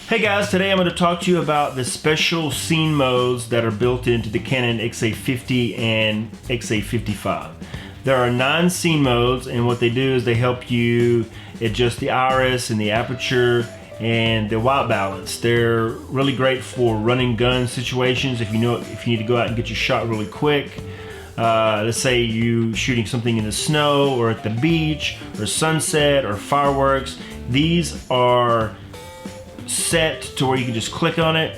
Hey guys, today I'm going to talk to you about the special scene modes that are built into the Canon XA-50 and XA-55. There are 9 scene modes, and what they do is they help you adjust the iris and the aperture and the white balance. They're really great for running gun situations if you need to go out and get your shot really quick. Let's say you shooting something in the snow or at the beach or sunset or fireworks. These are set to where you can just click on it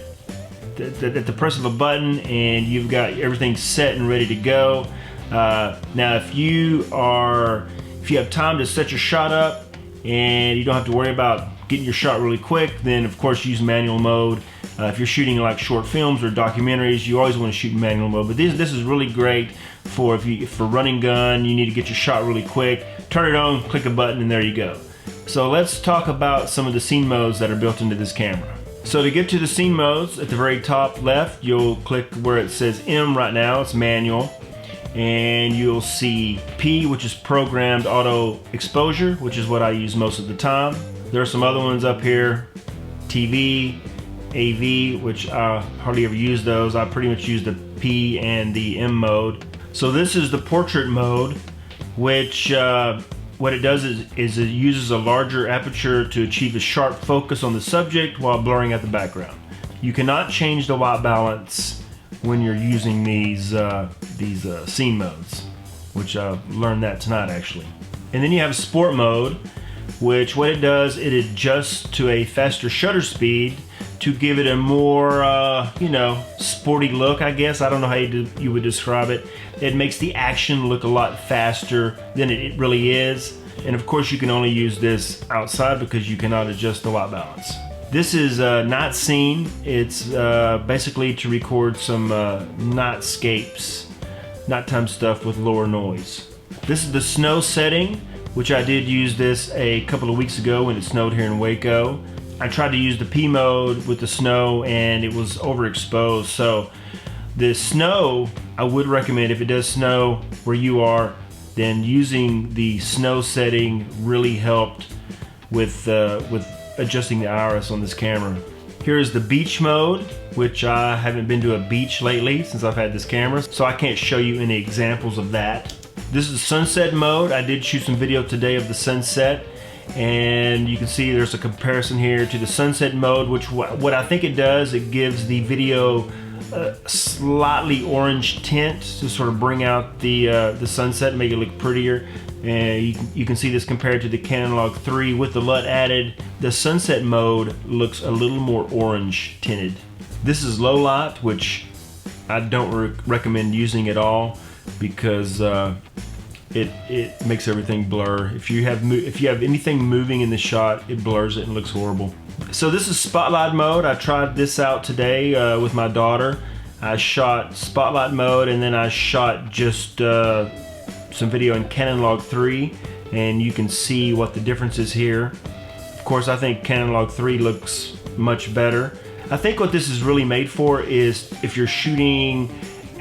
at the press of a button and you've got everything set and ready to go. Now if you have time to set your shot up and you don't have to worry about getting your shot really quick, then of course use manual mode. If you're shooting like short films or documentaries, you always want to shoot in manual mode, but this is really great for for running gun. You need to get your shot really quick, turn it on, click a button, and there you go. So let's talk about some of the scene modes that are built into this camera. So to get to the scene modes, at the very top left, you'll click where it says M right now, it's manual. And you'll see P, which is programmed auto exposure, which is what I use most of the time. There are some other ones up here, TV, AV, which I hardly ever use those. I pretty much use the P and the M mode. So this is the portrait mode, which what it does is it uses a larger aperture to achieve a sharp focus on the subject while blurring out the background. You cannot change the white balance when you're using these scene modes, which I learned that tonight actually. And then you have sport mode, which what it does, it adjusts to a faster shutter speed to give it a more, sporty look, I guess. I don't know how you would describe it. It makes the action look a lot faster than it really is. And of course, you can only use this outside because you cannot adjust the white balance. This is night scene. It's basically to record some nightscapes, nighttime stuff with lower noise. This is the snow setting, which I did use this a couple of weeks ago when it snowed here in Waco. I tried to use the P mode with the snow and it was overexposed. So the snow, I would recommend if it does snow where you are, then using the snow setting really helped with adjusting the iris on this camera. Here is the beach mode, which I haven't been to a beach lately since I've had this camera, so I can't show you any examples of that. This is sunset mode. I did shoot some video today of the sunset, and you can see there's a comparison here to the sunset mode, which what I think it does, it gives the video a slightly orange tint to sort of bring out the sunset and make it look prettier. And you can see this compared to the Canon XA-53 with the LUT added. The sunset mode looks a little more orange tinted. This is low light, which I don't recommend using at all because it makes everything blur. If you have anything moving in the shot, it blurs it and looks horrible. So this is spotlight mode. I tried this out today with my daughter. I shot spotlight mode and then I shot just some video in Canon XA-53, and you can see what the difference is here. Of course, I think Canon XA-53 looks much better. I think what this is really made for is if you're shooting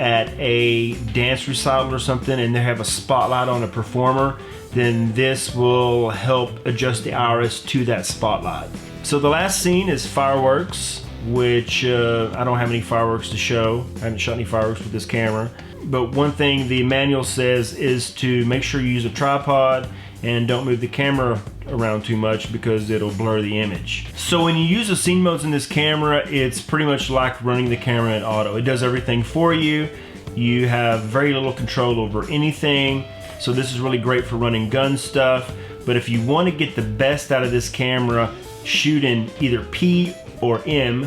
at a dance recital or something and they have a spotlight on a performer, then this will help adjust the iris to that spotlight. So the last scene is fireworks, which I don't have any fireworks to show. I haven't shot any fireworks with this camera. But one thing the manual says is to make sure you use a tripod and don't move the camera around too much because it'll blur the image. So when you use the scene modes in this camera, it's pretty much like running the camera in auto. It does everything for you. You have very little control over anything. So this is really great for running gun stuff. But if you want to get the best out of this camera, shoot in either P or M,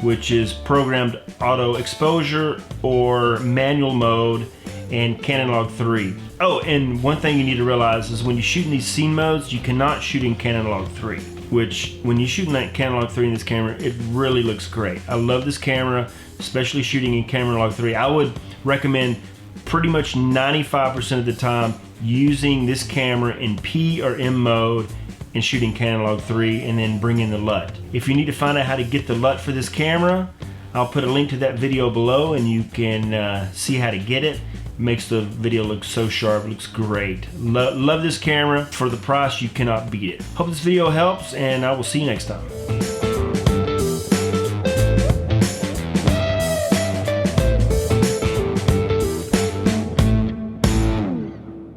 which is programmed auto exposure, or manual mode and Canon XA-53. Oh, and one thing you need to realize is when you shoot in these scene modes, you cannot shoot in Canon XA-53, which when you shoot in that Canon XA-53 in this camera, it really looks great. I love this camera, especially shooting in Canon XA-53. I would recommend pretty much 95% of the time using this camera in P or M mode and shooting Canon XA-53 and then bring in the LUT. If you need to find out how to get the LUT for this camera, I'll put a link to that video below and you can see how to get it. Makes the video look so sharp, it looks great. Love this camera. For the price, you cannot beat it. Hope this video helps and I will see you next time.